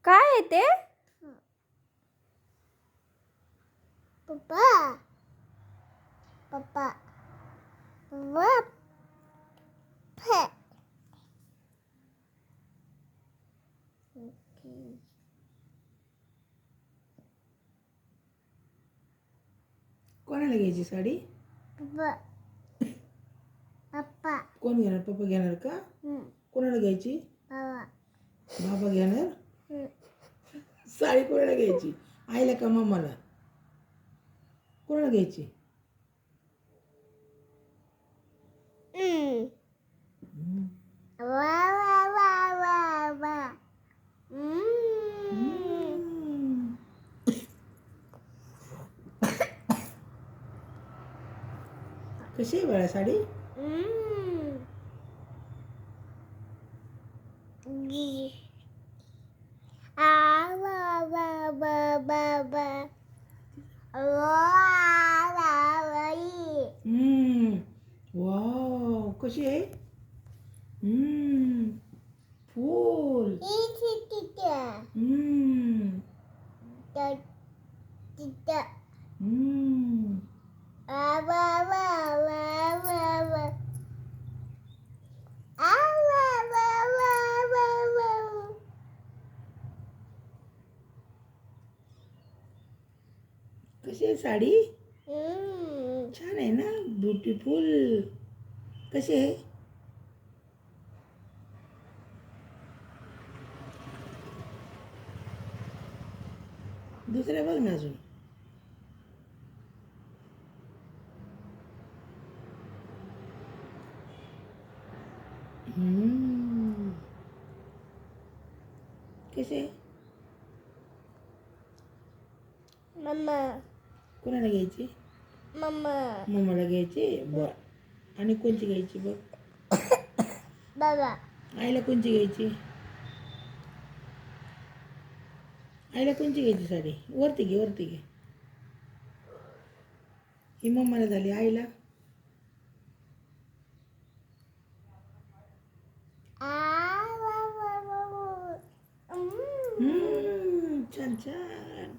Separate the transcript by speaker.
Speaker 1: काय आहे ते?
Speaker 2: पप्पा पप्पा पप्पा फे
Speaker 3: कोणाला घ्यायची साडी?
Speaker 2: पप्पा पप्पा
Speaker 3: कोण घेणार? पप्पा घेणार का? कोणाला घ्यायची?
Speaker 2: बाबा
Speaker 3: बाबा घेणार? साडी कोणाला घ्यायची? आईला का मम्माला? कोणाला घ्यायची?
Speaker 2: वा वा वा वा वा
Speaker 3: कशी आहे बाळा साडी? वाव, कशी आहे? फुल. कशी आहे साडी? छान आहे ना, ब्युटिफुल. कशी आहे? दुसऱ्या बघ ना अजून. कशी आहे?
Speaker 2: मम्मा
Speaker 3: कोणाला घ्यायची?
Speaker 2: मम्मा
Speaker 3: मम्माला घ्यायची. बर. आणि कोणची घ्यायची बघ?
Speaker 2: बाबा
Speaker 3: आईला कोणची घ्यायची? आईला कोणची घ्यायची साडी? वरती घे, वरती घे. ही मम्माला झाली. आईला? छान छान.